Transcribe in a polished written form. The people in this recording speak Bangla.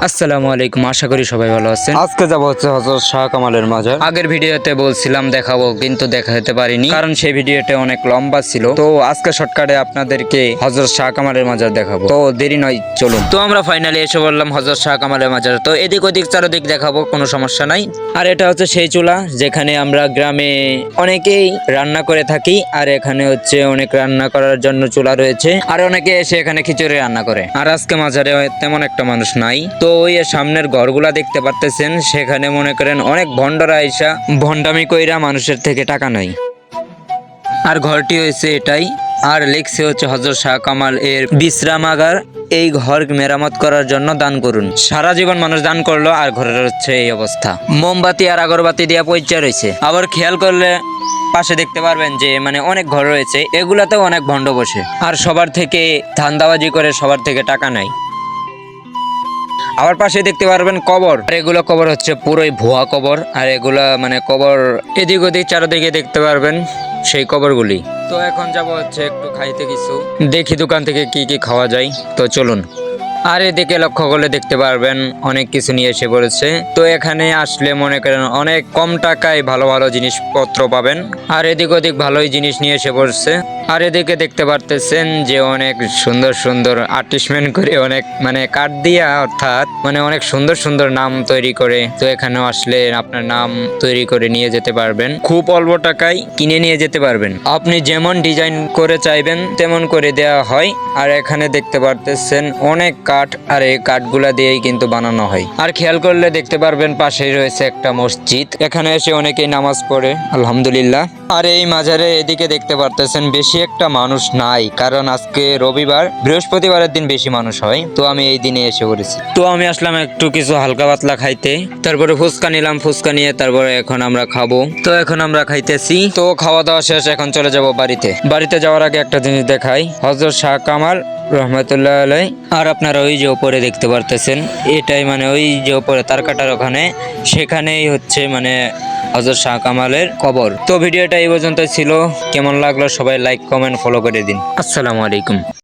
আসসালামু আলাইকুম, আশা করি সবাই ভালো আছেন। আজকে যাব হচ্ছে হযরত শাহ কামালের মাজার। আগের ভিডিওতে বলছিলাম দেখাবো, কিন্তু দেখাতে পারিনি কারণ সেই ভিডিওটা অনেক লম্বা ছিল। তো আজকে শর্টকাটে আপনাদেরকে হযরত শাহ কামালের মাজার দেখাবো। তো দেরি নয়, চলুন। তো আমরা ফাইনালি এসে বললাম হযরত শাহ কামালের মাজার। তো এদিক ওদিক চারদিক দেখাবো, কোনো সমস্যা নাই। আর এটা হচ্ছে সেই চুলা যেখানে আমরা গ্রামে অনেকেই রান্না করে থাকি। আর এখানে হচ্ছে অনেক রান্না করার জন্য চুলা রয়েছে, আর অনেকে এসে এখানে খিচুড়ি রান্না করে। আর আজকে মাজারে তেমন একটা মানুষ নাই। তো ওই সামনের ঘরগুলা দেখতে পারতেছেন, সেখানে মনে করেন অনেক ভণ্ডরা আইসা ভণ্ডামি কইরা মানুষের থেকে টাকা নেয়। আর ঘরটি হয়েছে এটাই, আর লেখছে হচ্ছে হযরত শাহ কামাল এর বিশ্রামাগার। এই ঘর মেরামত করার জন্য দান করুন। সারা জীবন মানুষ দান করলো, আর ঘরের হচ্ছে এই অবস্থা। মোমবাতি আর আগরবাতি দিয়া পরিচয় রয়েছে। আবার খেয়াল করলে পাশে দেখতে পারবেন যে মানে অনেক ঘর রয়েছে, এগুলাতেও অনেক ভণ্ড বসে, আর সবার থেকে ধান্দাবাজি করে সবার থেকে টাকা নেয়। আবার পাশে দেখতে পারবেন কবর, আর এগুলো কবর হচ্ছে পুরোই ভুয়া কবর। আর এগুলা মানে কবর এদিক ওদিক চারদিকে দেখতে পারবেন সেই কবরগুলি। তো এখন যাব হচ্ছে একটু খাইতে কিছু, দেখি দোকান থেকে কি কি খাওয়া যায়। তো চলুন। আর এদিকে লক্ষ্য করলে দেখতে পারবেন অনেক কিছু নিয়ে এসে পড়েছে। তো এখানে আসলে মনে করেন অনেক কম টাকায় ভালো ভালো জিনিসপত্র পাবেন, আর এদিক ওদিক ভালোই জিনিস নিয়ে এসে পড়ছে। আর এদিকে দেখতে পারতেছেন যে অনেক সুন্দর সুন্দর আর্টিস্টমেন্ট করে, অনেক মানে কাঠ দিয়া, অর্থাৎ মানে অনেক সুন্দর সুন্দর নাম তৈরি করে। তো এখানেও আসলে আপনার নাম তৈরি করে নিয়ে যেতে পারবেন, খুব অল্প টাকায় কিনে নিয়ে যেতে পারবেন। আপনি যেমন ডিজাইন করে চাইবেন তেমন করে দেওয়া হয়। আর এখানে দেখতে পারতেছেন অনেক কাঠ, আর এই কাঠগুলা দিয়েই কিন্তু বানানো হয়। আর খেয়াল করলে দেখতে পারবেন পাশেই রয়েছে একটা মসজিদ, এখানে এসে অনেকেই নামাজ পড়ে আলহামদুলিল্লাহ। আর এই মাজারে এদিকে দেখতে পারতেছেন বেশি একটা মানুষ নাই, কারণ আজকে রবিবার, বৃহস্পতিবারের দিন বেশি মানুষ হয়। তো আমি এই দিনে এসে পড়েছি। তো আমি আসলাম একটু কিছু হালকা পাতলা খাইতে, তারপরে ফুচকা নিলাম। ফুচকা নিয়ে তারপরে এখন আমরা খাবো। তো এখন আমরা খাইতেছি। তো খাওয়া দাওয়া শেষ, এখন চলে যাব বাড়িতে। বাড়িতে যাওয়ার আগে একটা জিনিস দেখাই, হযরত শাহ কামাল রহমতুল্লাহ আলাই। আর আপনারা ওই যে উপরে দেখতে পারতেছেন, এটাই মানে ওই যে উপরে তার কাটার ওখানে, সেখানেই হচ্ছে মানে হযরত শাহ কামালের কবর। তো ভিডিওটা এই পর্যন্ত ছিল। কেমন লাগলো সবাই লাইক কমেন্ট ফলো করে দিন। আসসালামু আলাইকুম।